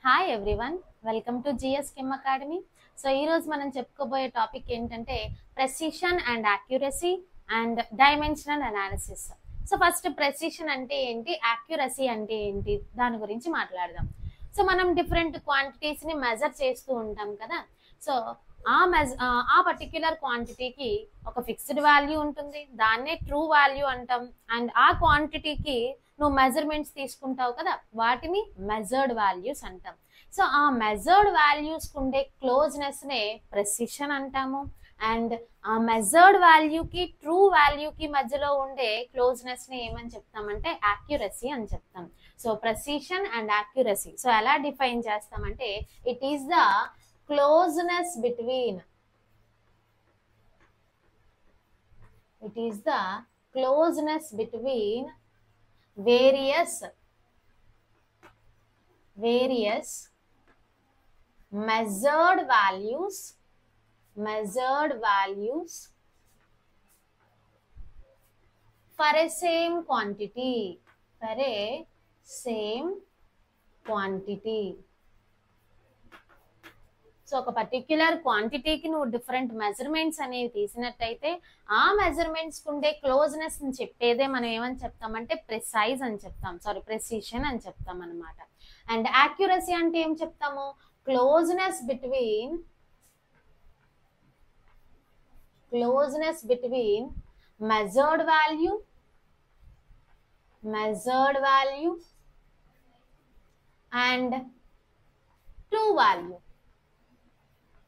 Hi everyone, welcome to GS Kim Academy. So ఈరోజు మనం చెప్పుకోబోయే టాపిక్ ఏంటంటే precision and accuracy and dimensional analysis. So first precision అంటే ఏంటి, యాక్యురసీ అంటే ఏంటి, దాని గురించి మాట్లాడదాం. సో మనం డిఫరెంట్ క్వాంటిటీస్ని మెజర్ చేస్తూ ఉంటాం కదా. సో ఆ పర్టిక్యులర్ క్వాంటిటీకి ఒక ఫిక్స్డ్ వాల్యూ ఉంటుంది, దాన్నే ట్రూ వాల్యూ అంటాం. అండ్ ఆ క్వాంటిటీకి నువ్వు మెజర్మెంట్స్ తీసుకుంటావు కదా, వాటిని మెజర్డ్ వాల్యూస్ అంటాం. సో ఆ మెజర్డ్ వాల్యూస్ ఉండే క్లోజ్నెస్ నే ప్రెసిషన్ అంటాము. అండ్ ఆ మెజర్డ్ వాల్యూకి ట్రూ వాల్యూకి మధ్యలో ఉండే క్లోజ్నెస్ ని ఏమని చెప్తామంటే యాక్యురసీ అని చెప్తాం. So precision and accuracy so ఎలా డిఫైన్ చేస్తామంటే it is the closeness between various measured values for a same quantity. So ఒక పర్టిక్యులర్ క్వాంటిటీకి నువ్వు డిఫరెంట్ మెజర్మెంట్స్ అనేవి తీసినట్టయితే ఆ మెజర్మెంట్స్ ఉండే క్లోజ్నెస్ అని చెప్పేదే మనం ఏమని చెప్తామంటే ప్రిసైజ్ అని చెప్తాం, ప్రెసిషన్ అని చెప్తాం అనమాట. అండ్ యాక్యురసీ అంటే ఏం చెప్తాము, closeness between measured value and true value.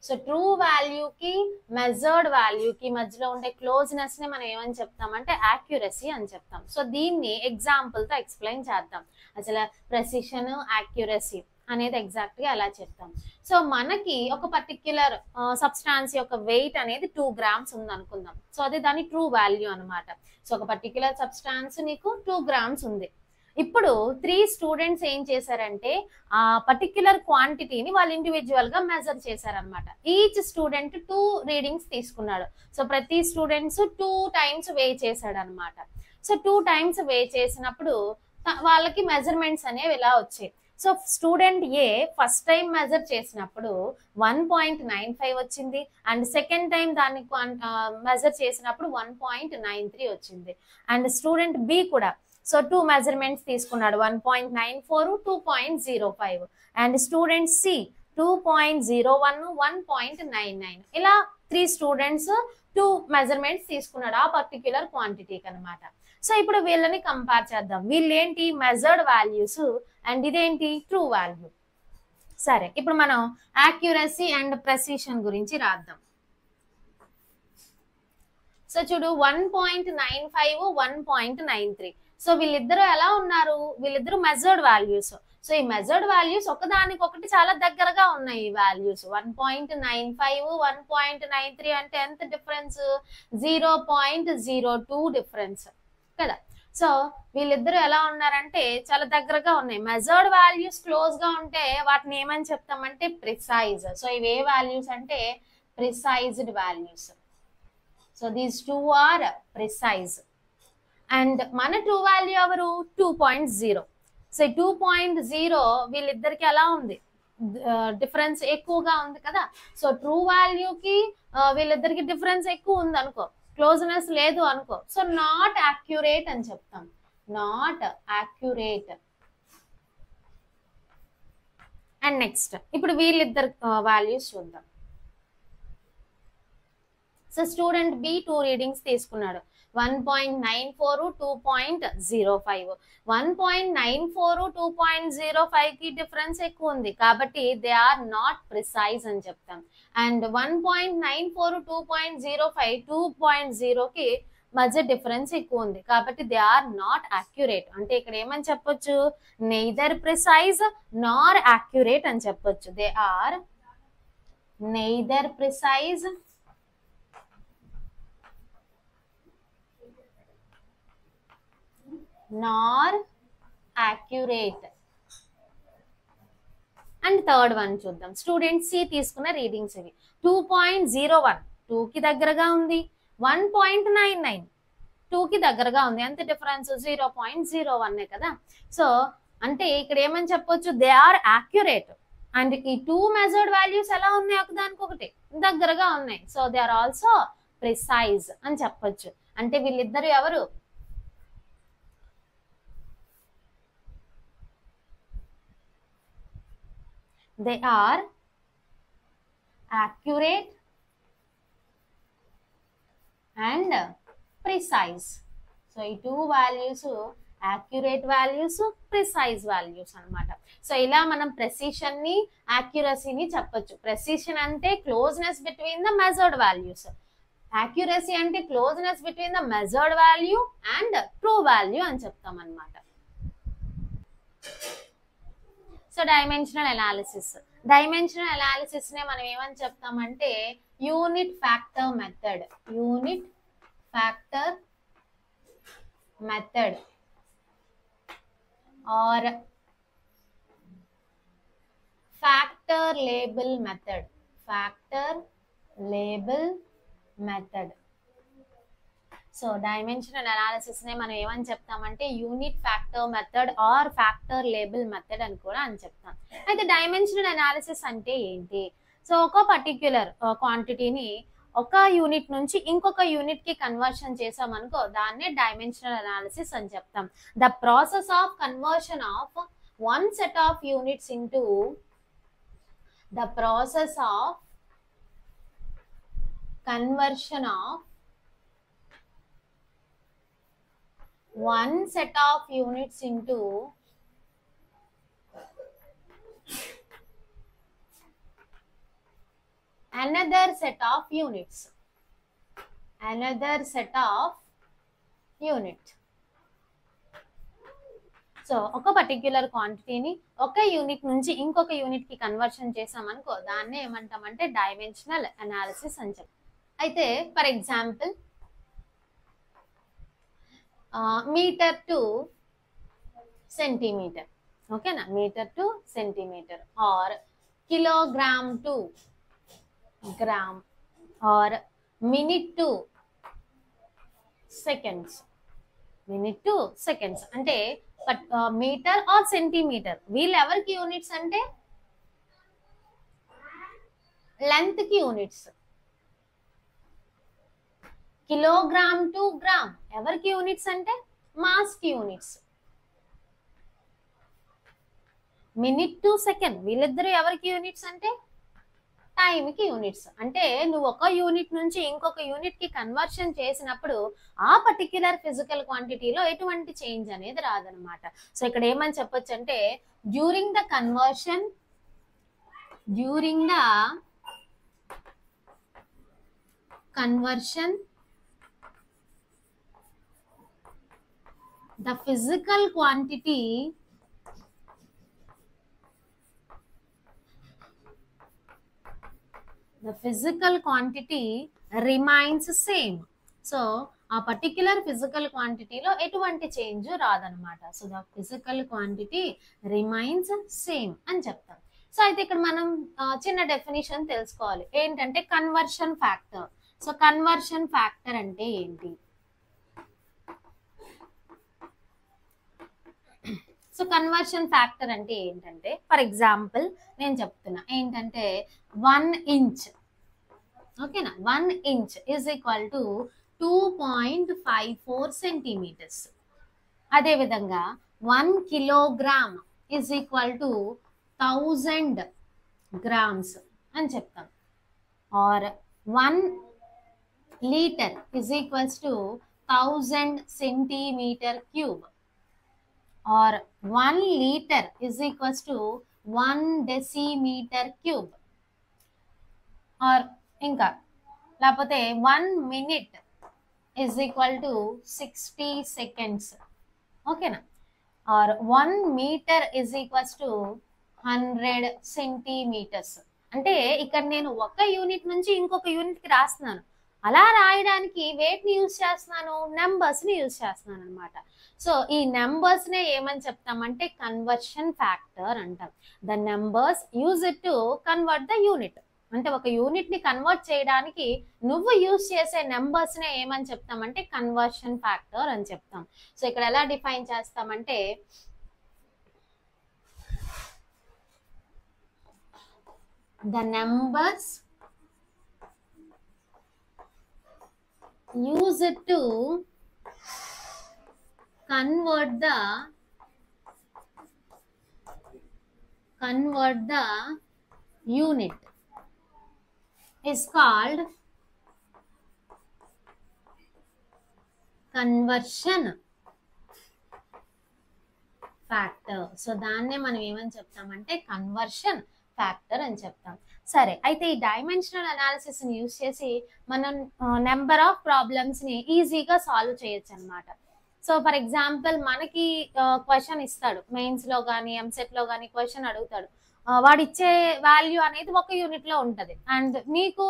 So true వాల్యూకి మెజర్డ్ వాల్యూకి మధ్యలో ఉండే క్లోజ్నెస్ ని మనం ఏమని చెప్తామంటే యాక్యురసీ అని చెప్తాం. సో దీన్ని ఎగ్జాంపుల్ తో ఎక్స్ప్లెయిన్ చేద్దాం. అసలు ప్రెసిషన్ యాక్యురసీ అనేది ఎగ్జాక్ట్ గా ఎలా చెప్తాం. సో మనకి ఒక పర్టిక్యులర్ సబ్స్టాన్స్ యొక్క వెయిట్ అనేది 2 grams ఉంది అనుకుందాం. సో అది దాని ట్రూ వాల్యూ అనమాట. సో ఒక పర్టిక్యులర్ సబ్స్టాన్స్ నీకు 2 grams ఉంది. ఇప్పుడు 3 స్టూడెంట్స్ ఏం చేశారంటే ఆ పర్టిక్యులర్ క్వాంటిటీని వాళ్ళు ఇండివిజువల్ గా మెజర్ చేశారనమాట. ఈచ్ స్టూడెంట్ 2 రీడింగ్స్ తీసుకున్నాడు. సో ప్రతి స్టూడెంట్స్ 2 times వే చేశాడు అనమాట. సో 2 times వే చేసినప్పుడు వాళ్ళకి మెజర్మెంట్స్ అనేవి ఇలా వచ్చాయి. So student A first time measure చేసినప్పుడు 1.95 వచ్చింది. అండ్ సెకండ్ టైం దాన్ని మెజర్ చేసినప్పుడు 1.93 వచ్చింది. అండ్ స్టూడెంట్ బి కూడా సో 2 మెజర్మెంట్స్ తీసుకున్నాడు, 1.94, 2.05. And student C 2.01, 1.99. ఇలా 3 స్టూడెంట్స్ 2 మెజర్మెంట్స్ తీసుకున్నాడు ఆ పర్టిక్యులర్ క్వాంటిటీకి అనమాట. సో ఇప్పుడు వీళ్ళని కంపేర్ చేద్దాం. వీళ్ళేంటి మెజర్డ్ వాల్యూస్ అండ్ ఇదేంటి ట్రూ వాల్యూ. సరే, ఇప్పుడు మనం యాక్యురసీ అండ్ ప్రెసిషన్ గురించి రాద్దాం. సో చూడు 1.95, 1.93. సో వీళ్ళిద్దరు ఎలా ఉన్నారు, వీళ్ళిద్దరు మెజర్డ్ వాల్యూస్. సో ఈ మెజర్డ్ వాల్యూస్ ఒకదానికొకటి చాలా దగ్గరగా ఉన్నాయి. ఈ వాల్యూస్ 1.95, 1.93 అంటే ఎంత డిఫరెన్స్, 0.02 డిఫరెన్స్ కదా. సో వీళ్ళిద్దరు ఎలా ఉన్నారంటే చాలా దగ్గరగా ఉన్నాయి. మెజర్డ్ వాల్యూస్ క్లోజ్ గా ఉంటే వాటిని ఏమని చెప్తామంటే ప్రిసైజ్. సో ఇవి ఏ వాల్యూస్ అంటే precised values. So these 2 are precise. And మన ట్రూ వాల్యూ ఎవరు 2.0. సో 2.0 వీళ్ళిద్దరికి ఎలా ఉంది, డిఫరెన్స్ ఎక్కువగా ఉంది కదా. సో ట్రూ వాల్యూకి వీళ్ళిద్దరికి డిఫరెన్స్ ఎక్కువ ఉంది అనుకో, క్లోజ్నెస్ లేదు అనుకో. సో నాట్ యాక్యురేట్ అని చెప్తాం, నాట్ యాక్యురేట్. అండ్ నెక్స్ట్ ఇప్పుడు వీళ్ళిద్దరు వాల్యూస్ చూద్దాం. సో స్టూడెంట్ బి 2 రీడింగ్స్ తీసుకున్నాడు, 1.94, 2.05. 1.94, 2.05 కి డిఫరెన్స్ ఎక్కువ ఉంది కాబట్టి దే ఆర్ నాట్ ప్రిసైజ్ అని చెప్తాం. అండ్ 1.94, 2.05, 2.0 కి మధ్య డిఫరెన్స్ ఎక్కువ ఉంది కాబట్టి దే ఆర్ నాట్ యాక్యురేట్. అంటే ఇక్కడ ఏమని చెప్పొచ్చు, నెయిదర్ ప్రిసైజ్ నార్ యాక్యురేట్ అని చెప్పొచ్చు. They are neither precise nor accurate. And third one చూద్దాం. స్టూడెంట్ సి తీసుకున్న రీడింగ్స్ ఇవి 2.01, 2 కి దగ్గరగా ఉంది. 1.99, 2 కి దగ్గరగా ఉంది. ఎంత డిఫరెన్స్, 0.01 కదా. సో అంటే ఇక్కడ ఏమని చెప్పొచ్చు, దే ఆర్ యాక్యురేట్. అండ్ ఈ టూ మెజర్డ్ వాల్యూస్ ఎలా ఉన్నాయి ఒకదానికొకటి దగ్గరగా ఉన్నాయి. So they are also precise అని చెప్పొచ్చు. అంటే వీళ్ళిద్దరు ఎవరు? They are accurate and precise. So ఈ two values accurate values, precise values అన్నమాట. సో ఇలా మనం ప్రెసిషన్ ని యాక్యురసీని చెప్పొచ్చు. ప్రెసిషన్ అంటే closeness between the measured values, accuracy అంటే closeness between the measured value and true value అని చెప్తాం అన్నమాట. So dimensional analysis, dimensional analysis నే మనం ఏమని చెప్తామంటే unit factor method, unit factor method or factor label method, factor label method. So dimensional analysis నే మనం ఏమని చెప్తామంటే unit factor method or factor label method అని కూడా అని చెప్తాం. అయితే డైమెన్షనల్ అనాలిసిస్ అంటే ఏంటి? సో ఒక పర్టిక్యులర్ క్వాంటిటీని ఒక యూనిట్ నుంచి ఇంకొక యూనిట్ కి కన్వర్షన్ చేసామనుకో దాన్నే డైమెన్షనల్ అనాలిసిస్ అని చెప్తాం. The process of conversion of one set of units into the process of conversion of one set of units into another set of units, another set of unit. So ఒక particular క్వాంటిటీని ఒక unit నుంచి ఇంకొక unit కి conversion చేసామనుకో దాన్నే ఏమంటామంటే dimensional analysis అని చెప్తాం. అయితే for example metre to centimetre, ఓకేనా, metre to centimetre or kilogram to gram or minute to seconds, minute to seconds అంటే మీటర్ ఆర్ సెంటీమీటర్ వీళ్ళు ఎవరికి యూనిట్స్ అంటే లెంత్ కి యూనిట్స్. కిలోగ్రామ్ టు గ్రామ్ ఎవరికి యూనిట్స్ అంటే మాస్ కి యూనిట్స్. మినిట్ టు సెకండ్ వీళ్ళిద్దరు ఎవరికి యూనిట్స్ అంటే టైం కి యూనిట్స్. అంటే నువ్వు ఒక యూనిట్ నుంచి ఇంకొక యూనిట్ కి కన్వర్షన్ చేసినప్పుడు ఆ పర్టిక్యులర్ ఫిజికల్ క్వాంటిటీలో ఎటువంటి చేంజ్ అనేది రాదనమాట. సో ఇక్కడ ఏమని చెప్పొచ్చు అంటే during the conversion, during the conversion the physical quantity remains same. So ఆ పర్టిక్యులర్ ఫిజికల్ క్వాంటిటీలో ఎటువంటి చేంజ్ రాదనమాట. So the physical quantity remains same అని చెప్తాం. సో అయితే ఇక్కడ మనం చిన్న డెఫినేషన్ తెలుసుకోవాలి ఏంటంటే conversion factor. So conversion factor అంటే ఏంటి? సో కన్వర్షన్ ఫ్యాక్టర్ అంటే ఏంటంటే ఫర్ ఎగ్జాంపుల్ నేను చెప్తున్నా ఏంటంటే 1 ఇంచ్, ఓకేనా, 1 inch is equal to 2.54 centimetres. అదేవిధంగా 1 kilogram is equal to 1000 grams అని చెప్తాం. Or 1 litre is equals to 1000 centimetre cube. or 1 liter is equals to 1 decimeter cube. or ఇంకా లేకపోతే 1 minute is equal to 60 seconds, ఓకేనా. or 1 meter is equals to 100 centimeters. అంటే ఇక్కడ నేను ఒక unit నుంచి ఇంకొక యూనిట్ కి రాస్తున్నాను. అలా రాయడానికి వేటిని యూజ్ చేస్తున్నాను? నెంబర్స్ ని యూజ్ చేస్తున్నాను అనమాట. సో ఈ నెంబర్స్ నే ఏమని చెప్తామంటే కన్వర్షన్ ఫ్యాక్టర్ అంటాం. The numbers use it to convert the unit. అంటే ఒక యూనిట్ ని కన్వర్ట్ చేయడానికి నువ్వు యూజ్ చేసే నెంబర్స్ నే ఏమని చెప్తామంటే కన్వర్షన్ ఫ్యాక్టర్ అని చెప్తాం. సో ఇక్కడ ఎలా డిఫైన్ చేస్తామంటే the numbers used to convert the unit is called conversion factor. So దాన్నే మనం ఏమని చెప్తామంటే కన్వర్షన్ ఫ్యాక్టర్ అని చెప్తాం. సరే, అయితే ఈ డైమెన్షనల్ అనాలిసిస్ ని యూజ్ చేసి మనం నెంబర్ ఆఫ్ ప్రాబ్లమ్స్ ని ఈజీగా సాల్వ్ చేయొచ్చు అనమాట. సో ఫర్ ఎగ్జాంపుల్ మనకి క్వశ్చన్ ఇస్తాడు, మెయిన్స్ లో కానీ ఎంసెట్ లో కానీ క్వశ్చన్ అడుగుతాడు. వాడు ఇచ్చే వాల్యూ అనేది ఒక యూనిట్ లో ఉంటది అండ్ నీకు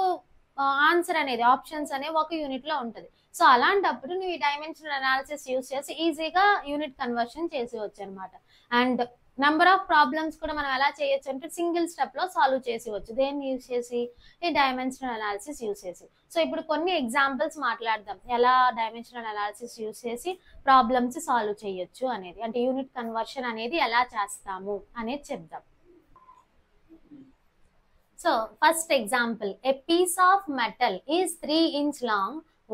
ఆన్సర్ అనేది ఆప్షన్స్ అనేవి ఒక యూనిట్ లో ఉంటది. సో అలాంటప్పుడు నువ్వు ఈ డైమెన్షనల్ అనాలిసిస్ యూజ్ చేసి ఈజీగా యూనిట్ కన్వర్షన్ చేసేవచ్చు అనమాట. అండ్ నెంబర్ ఆఫ్ ప్రాబ్లమ్స్ కూడా మనం ఎలా చేయొచ్చు అంటే సింగిల్ స్టెప్ లో సాల్వ్ చేసేవచ్చు. దేన్ని యూజ్ చేసి? ఈ డైమెన్షనల్ అనాలిసిస్ యూజ్ చేసి. సో ఇప్పుడు కొన్ని ఎగ్జాంపుల్స్ మాట్లాడదాం, ఎలా డైమెన్షనల్ అనాలిసిస్ యూజ్ చేసి ప్రాబ్లమ్స్ సాల్వ్ చేయొచ్చు అనేది, అంటే యూనిట్ కన్వర్షన్ అనేది ఎలా చేస్తాము అనేది చెప్దాం. So first example, a piece of metal is 3 inch long,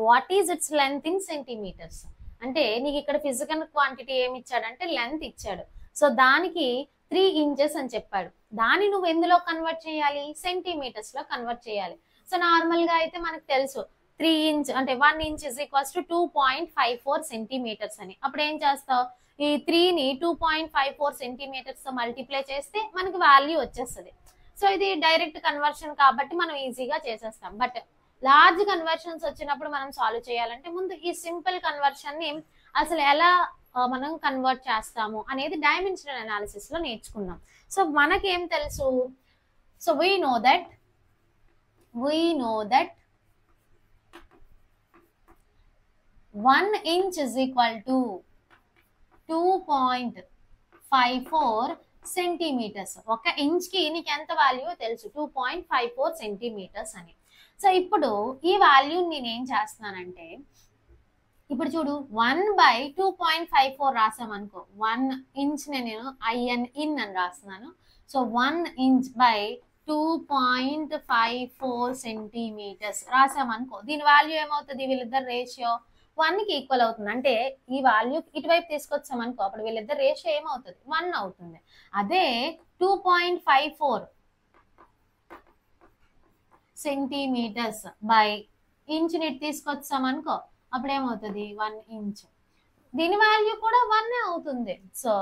what is its length in centimetres. అంటే నీకు ఇక్కడ ఫిజికల్ క్వాంటిటీ ఏమి ఇచ్చాడంటే లెంత్ ఇచ్చాడు. సో దానికి 3 inches అని చెప్పాడు. దాన్ని నువ్వు ఎందులో కన్వర్ట్ చేయాలి? సెంటీమీటర్స్ లో కన్వర్ట్ చేయాలి. సో నార్మల్ గా అయితే మనకు తెలుసు 3 inch అంటే 1 inch is equals to 2.54 centimetres అని. అప్పుడు ఏం చేస్తావు? ఈ 3ని 2.54 సెంటీమీటర్స్ తో మల్టిప్లై చేస్తే మనకి వాల్యూ వచ్చేస్తుంది. సో ఇది డైరెక్ట్ కన్వర్షన్ కాబట్టి మనం ఈజీగా చేసేస్తాం. బట్ లార్జ్ కన్వర్షన్స్ వచ్చినప్పుడు మనం సాల్వ్ చేయాలంటే ముందు ఈ సింపుల్ కన్వర్షన్ ని అసలు ఎలా మనం కన్వర్ట్ చేస్తాము అనేది డైమెన్షనల్ అనాలిసిస్ లో నేర్చుకుందాం. సో మనకేం తెలుసు? So we know that 1 inch is equal to 2.54 centimetres. ఒక ఇంచ్ కి నీకు ఎంత వాల్యూ తెలుసు? 2.54 సెంటీమీటర్స్ అని. సో ఇప్పుడు ఈ వాల్యూ నేనేం చేస్తున్నానంటే, ఇప్పుడు చూడు 1/2.54 రాసామనుకో, 1 inch నేను IN ఇన్ అని రాస్తున్నాను. సో 1 inch by 2.54 సెంటీమీటర్స్ రాసామనుకో, దీని వాల్యూ ఏమవుతుంది? వీళ్ళిద్దరు రేషియో 1 కి ఈక్వల్ అవుతుంది. అంటే ఈ వాల్యూ ఇటువైపు తీసుకొచ్చామనుకో, అప్పుడు వీళ్ళిద్దరు రేషియో ఏమవుతుంది? 1 అవుతుంది. అదే 2.54 సెంటీమీటర్స్ బై ఇంచ్ ని తీసుకొచ్చామనుకో, అప్పుడు ఏమవుతుంది? 1 inch. దీని వాల్యూ కూడా 1 అవుతుంది. సో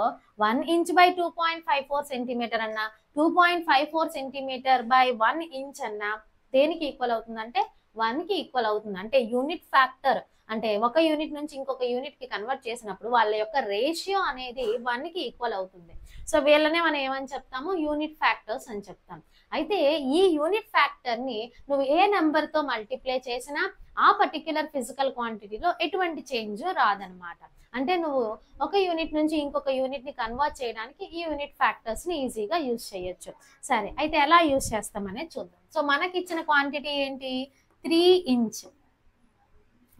1 inch by 2.54 సెంటీమీటర్ అన్నా, 2.54 సెంటీమీటర్ బై 1 inch అన్నా దేనికి ఈక్వల్ అవుతుంది అంటే 1 కి ఈక్వల్ అవుతుంది. అంటే యూనిట్ ఫ్యాక్టర్, అంటే ఒక యూనిట్ నుంచి ఇంకొక యూనిట్ కి కన్వర్ట్ చేసినప్పుడు వాళ్ళ యొక్క రేషియో అనేది 1 కి ఈక్వల్ అవుతుంది. సో వీళ్ళనే మనం ఏమని చెప్తాము? యూనిట్ ఫ్యాక్టర్స్ అని చెప్తాం. అయితే ఈ యూనిట్ ఫ్యాక్టర్ ని నువ్వు ఏ నెంబర్ తో మల్టిప్లై చేసినా ఆ పర్టిక్యులర్ ఫిజికల్ క్వాంటిటీలో ఎటువంటి చేంజ్ రాదనమాట. అంటే నువ్వు ఒక యూనిట్ నుంచి ఇంకొక యూనిట్ ని కన్వర్ట్ చేయడానికి ఈ యూనిట్ ఫ్యాక్టర్స్ ని ఈజీగా యూజ్ చేయొచ్చు. సరే, అయితే ఎలా యూజ్ చేస్తామనేది చూద్దాం. సో మనకి ఇచ్చిన క్వాంటిటీ ఏంటి? 3 inch.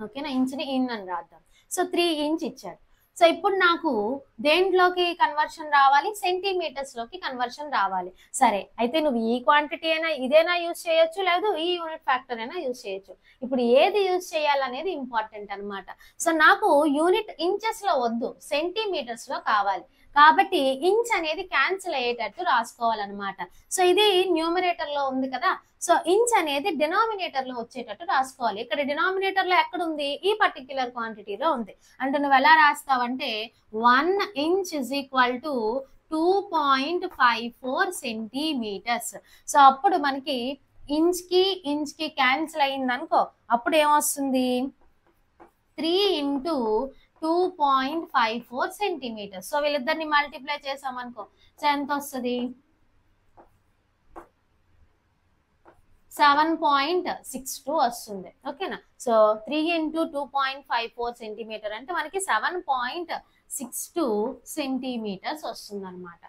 ఓకేనా? ఇంచ్ ని ఇన్ అని రాద్దాం. సో 3 inch ఇచ్చాడు. సో ఇప్పుడు నాకు దేంట్లోకి కన్వర్షన్ రావాలి? సెంటీమీటర్స్ లోకి కన్వర్షన్ రావాలి. సరే, అయితే నువ్వు ఈ క్వాంటిటీ అయినా ఇదేనా యూజ్ చేయొచ్చు, లేదు ఈ యూనిట్ ఫ్యాక్టర్ అయినా యూజ్ చేయొచ్చు. ఇప్పుడు ఏది యూజ్ చేయాలనేది ఇంపార్టెంట్ అనమాట. సో నాకు యూనిట్ ఇంచెస్ లో వద్దు, సెంటీమీటర్స్ లో కావాలి. కాబట్టి ఇంచ్ అనేది క్యాన్సిల్ అయ్యేటట్టు రాసుకోవాలన్నమాట. సో ఇది న్యూమరేటర్ లో ఉంది కదా, సో ఇంచ్ అనేది డినామినేటర్ లో వచ్చేటట్టు రాసుకోవాలి. ఇక్కడ డినామినేటర్ లో ఎక్కడ ఉంది? ఈ పర్టిక్యులర్ క్వాంటిటీలో ఉంది. అంటే నువ్వు ఎలా రాస్తావంటే 1 inch is equal to 2.54 centimetres. So అప్పుడు మనకి ఇంచ్ కి క్యాన్సిల్ అయింది అనుకో, అప్పుడు ఏమొస్తుంది? 3 into 2.54 సెంటీమీటర్స్. సో వీళ్ళిద్దరిని మల్టిప్లై చేసామనుకో, సో ఎంత వస్తుంది? 7.62 వస్తుంది. ఓకేనా? సో 3 into 2.54 సెంటీమీటర్ అంటే మనకి 7.62 సెంటీమీటర్స్ వస్తుంది అనమాట.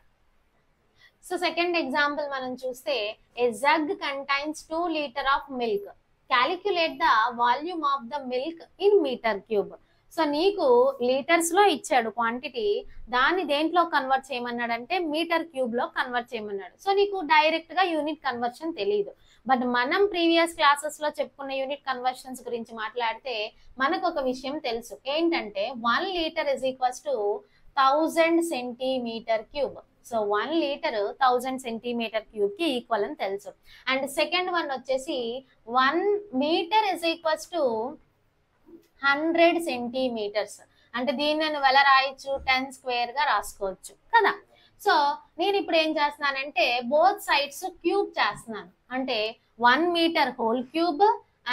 సో సెకండ్ ఎగ్జాంపుల్ మనం చూస్తే, a jug contains 2 liters of milk, calculate the volume of the milk in metre cube. So నీకు లీటర్స్ లో ఇచ్చాడు క్వాంటిటీ, దాన్ని దేంట్లో కన్వర్ట్ చేయమన్నాడంటే మీటర్ క్యూబ్ లో కన్వర్ట్ చేయమన్నాడు. సో నీకు డైరెక్ట్ గా యూనిట్ కన్వర్షన్ తెలియదు. బట్ మనం ప్రీవియస్ క్లాసెస్ లో చెప్పుకున్న యూనిట్ కన్వర్షన్స్ గురించి మాట్లాడితే మనకు ఒక విషయం తెలుసు, ఏంటంటే 1 litre is equals to 1000 centimetre cube. So 1 litre 1000 centimetre cube కి ఈక్వల్ అని తెలుసు. అండ్ సెకండ్ వన్ వచ్చేసి 1 metre is equals to 100 centimetres. అంటే దీన్ని నువ్వు ఎలా రాయొచ్చు, 10 స్క్వేర్ గా రాసుకోవచ్చు కదా. సో నేను ఇప్పుడు ఏం చేస్తున్నానంటే బోత్ సైడ్స్ క్యూబ్ చేస్తున్నాను. అంటే 1 metre whole cube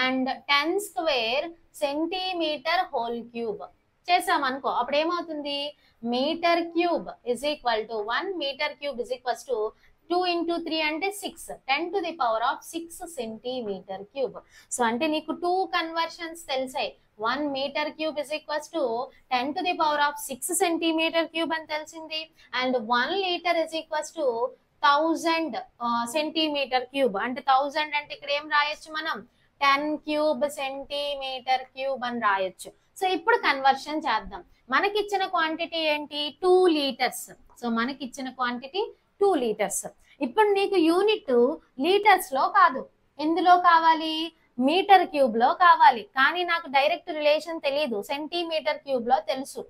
and 10 square centimetre whole cube చేసామనుకో, అప్పుడు ఏమవుతుంది, metre cube is equal to 1 metre cube is equals to 2 into 3 అంటే 6, 10 to the power of 6 centimetre cube. So అంటే నీకు 2 కన్వర్షన్స్ తెలిసాయి. 1 metre cube is equals to 10 to the power of 6 centimetre cube అని తెలిసింది. And 1 litre is equals to 1000 centimetre cube. అంటే 1000 అంటే ఇక్కడ ఏం రాయొచ్చు మనం, 10 క్యూబ్ సెంటీమీటర్ క్యూబ్ అని రాయొచ్చు. సో ఇప్పుడు కన్వర్షన్ చేద్దాం. మనకిచ్చిన క్వాంటిటీ ఏంటి, 2 లీటర్స్. సో మనకిచ్చిన క్వాంటిటీ 2 లీటర్స్. ఇప్పుడు నీకు యూనిట్ లీటర్స్ లో కాదు, ఎందులో కావాలి, మీటర్ క్యూబ్ లో కావాలి. కానీ నాకు డైరెక్ట్ రిలేషన్ తెలియదు, సెంటీమీటర్ క్యూబ్ లో తెలుసు.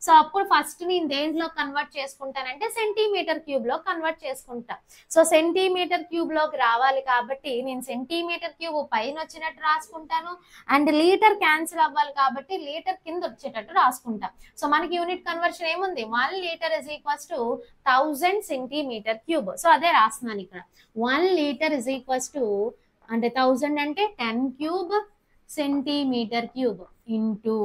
సో అప్పుడు ఫస్ట్ నేను దేంట్లో కన్వర్ట్ చేసుకుంటానంటే సెంటీమీటర్ క్యూబ్ లో కన్వర్ట్ చేసుకుంటా. సో సెంటీమీటర్ క్యూబ్ లోకి రావాలి కాబట్టి నేను సెంటీమీటర్ క్యూబ్ పైన వచ్చినట్టు రాసుకుంటాను, అండ్ లీటర్ క్యాన్సిల్ అవ్వాలి కాబట్టి లీటర్ కింద వచ్చేటట్టు రాసుకుంటా. సో మనకి యూనిట్ కన్వర్షన్ ఏముంది, 1 litre is equals to 1000 centimetre cube. So అదే రాస్తున్నాను ఇక్కడ. 1 లీటర్ ఇస్ ఈక్వల్స్ టు అంటే 1000 అంటే 10 క్యూబ్ సెంటీమీటర్ క్యూబ్ ఇంటూ,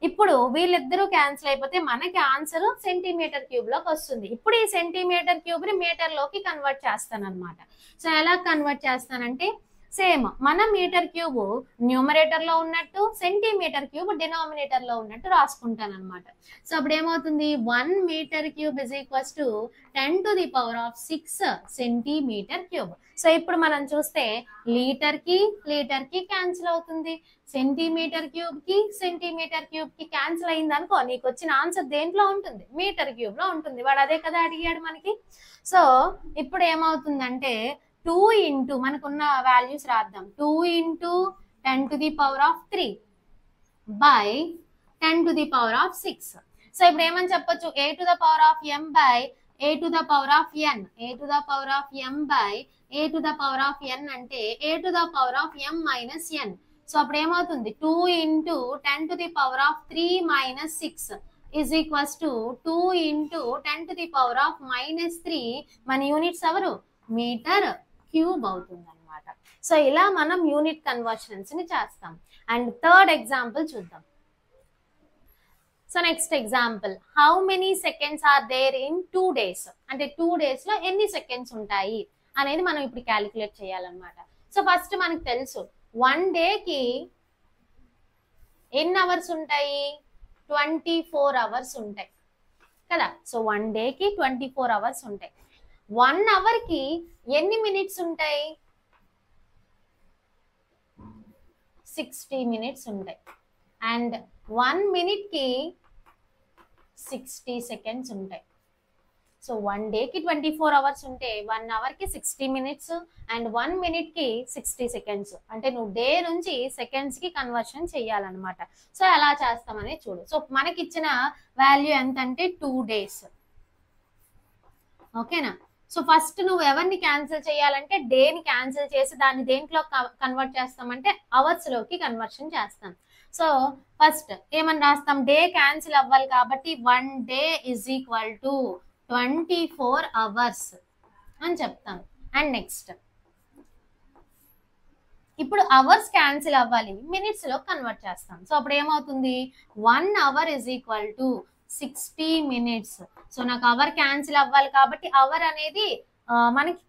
ఇప్పుడు వీళ్ళిద్దరూ క్యాన్సిల్ అయిపోతే మనకి ఆన్సర్ సెంటీమీటర్ క్యూబ్ లోకి వస్తుంది. ఇప్పుడు ఈ సెంటీమీటర్ క్యూబ్ ని మీటర్ లోకి కన్వర్ట్ చేస్తాను అనమాట. సో ఎలా కన్వర్ట్ చేస్తానంటే సేమ్ మన మీటర్ క్యూబ్ న్యూమరేటర్ లో ఉన్నట్టు సెంటీమీటర్ క్యూబ్ డినామినేటర్ లో ఉన్నట్టు రాసుకుంటాను అనమాట. సో అప్పుడు ఏమవుతుంది, 1 metre cube is equals to 10 to the power of 6 centimetre cube. So ఇప్పుడు మనం చూస్తే లీటర్ కి క్యాన్సిల్ అవుతుంది, సెంటీమీటర్ క్యూబ్ కి క్యాన్సిల్ అయింది అనుకో, నీకు వచ్చిన ఆన్సర్ దేంట్లో ఉంటుంది, మీటర్ క్యూబ్ లో ఉంటుంది. వాడు అదే కదా అడిగాడు మనకి. సో ఇప్పుడు ఏమవుతుందంటే 2 ఇంటూ మనకున్న వాల్యూస్ రాద్దాం, 2 into 10 to the power of 3 by 10 to the power of 6. So ఇప్పుడు ఏమని చెప్పొచ్చు, a to the power of m by a to the power of n, a to the power of m by a to the power of n అంటే a to the power of m minus n. So అప్పుడు ఏమవుతుంది, 2 into 10 to the power of 3 minus 6 is equals to 2 into 10 to the power of minus 3. మన units ఎవరు, metre cube అవుతుంది అనమాట. So ఇలా మనం unit conversions ని చేస్తాం. అండ్ థర్డ్ ఎగ్జాంపుల్ చూద్దాం. So next example, how many seconds are there in 2 days. అంటే 2 days లో ఎన్ని సెకండ్స్ ఉంటాయి అనేది మనం ఇప్పుడు క్యాలిక్యులేట్ చేయాలన్నమాట. సో ఫస్ట్ మనకు తెలుసు 1 డేకి ఎన్ని అవర్స్ ఉంటాయి, 24 అవర్స్ ఉంటాయి కదా. సో 1 డేకి 24 అవర్స్ ఉంటాయి. 1 అవర్ కి ఎన్ని మినిట్స్ ఉంటాయి, 60 మినిట్స్ ఉంటాయి. అండ్ 1 మినిట్ కి 60 సెకండ్స్ ఉంటాయి. సో 1 డేకి 24 అవర్స్ ఉంటే 1 అవర్ కి 60 మినిట్స్ అండ్ 1 మినిట్ కి 60 సెకండ్స్. అంటే నువ్వు డే నుంచి సెకండ్స్ కి కన్వర్షన్ చేయాలన్నమాట. సో ఎలా చేస్తామని చూడు. సో మనకి ఇచ్చిన వాల్యూ ఎంత అంటే 2 days. ఓకేనా. సో ఫస్ట్ నువ్వు ఎవరిని క్యాన్సిల్ చేయాలంటే డేని క్యాన్సిల్ చేసి దాన్ని దేంట్లో కన్వర్ట్ చేస్తామంటే అవర్స్ లోకి కన్వర్షన్ చేస్తాం. సో ఫస్ట్ ఏమని రాస్తాం, డే క్యాన్సిల్ అవ్వాలి కాబట్టి 1 day is equal to 24 hours అని చెప్తాం. అండ్ నెక్స్ట్ ఇప్పుడు అవర్స్ క్యాన్సిల్ అవ్వాలి, మినిట్స్ లో కన్వర్ట్ చేస్తాం. సో అప్పుడు ఏమవుతుంది, 1 hour is equal to 60 minutes. So నాకు అవర్ క్యాన్సిల్ అవ్వాలి కాబట్టి అవర్ అనేది మనకి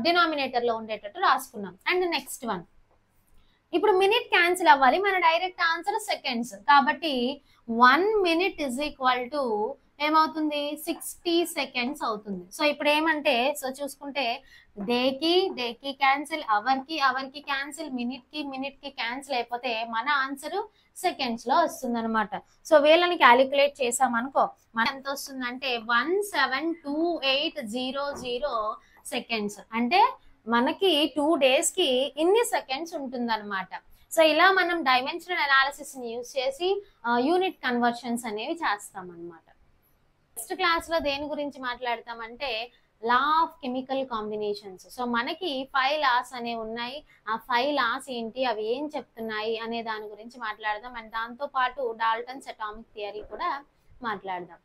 డినామినేటర్ లో ఉండేటట్టు రాసుకున్నాం. అండ్ నెక్స్ట్ వన్, ఇప్పుడు మినిట్ క్యాన్సిల్ అవ్వాలి, మన డైరెక్ట్ ఆన్సర్ సెకండ్స్ కాబట్టి 1 minute is equal to ఏమవుతుంది 60 సెకండ్స్ అవుతుంది. సో ఇప్పుడు ఏమంటే సో చూసుకుంటే డేకి క్యాన్సిల్, అవర్ కి క్యాన్సిల్, మినిట్ కి క్యాన్సిల్ అయిపోతే మన ఆన్సర్ సెకండ్స్ లో వస్తుంది అనమాట. సో వీళ్ళని క్యాలిక్యులేట్ చేసామనుకో మన ఎంత వస్తుందంటే 172800 సెకండ్స్. అంటే మనకి 2 days కి ఇన్ని సెకండ్స్ ఉంటుంది అనమాట. సో ఇలా మనం డైమెన్షనల్ అనాలిసిస్ ని యూజ్ చేసి యూనిట్ కన్వర్షన్స్ అనేవి చేస్తాం అనమాట. నెక్స్ట్ క్లాస్ లో దేని గురించి మాట్లాడతామంటే law of chemical combinations. So మనకి 5 లాస్ అనేవి ఉన్నాయి. ఆ 5 లాస్ ఏంటి, అవి ఏం చెప్తున్నాయి అనే దాని గురించి మాట్లాడదాం. అండ్ దాంతో పాటు డాల్టన్స్ అటామిక్ థియరీ కూడా మాట్లాడదాం.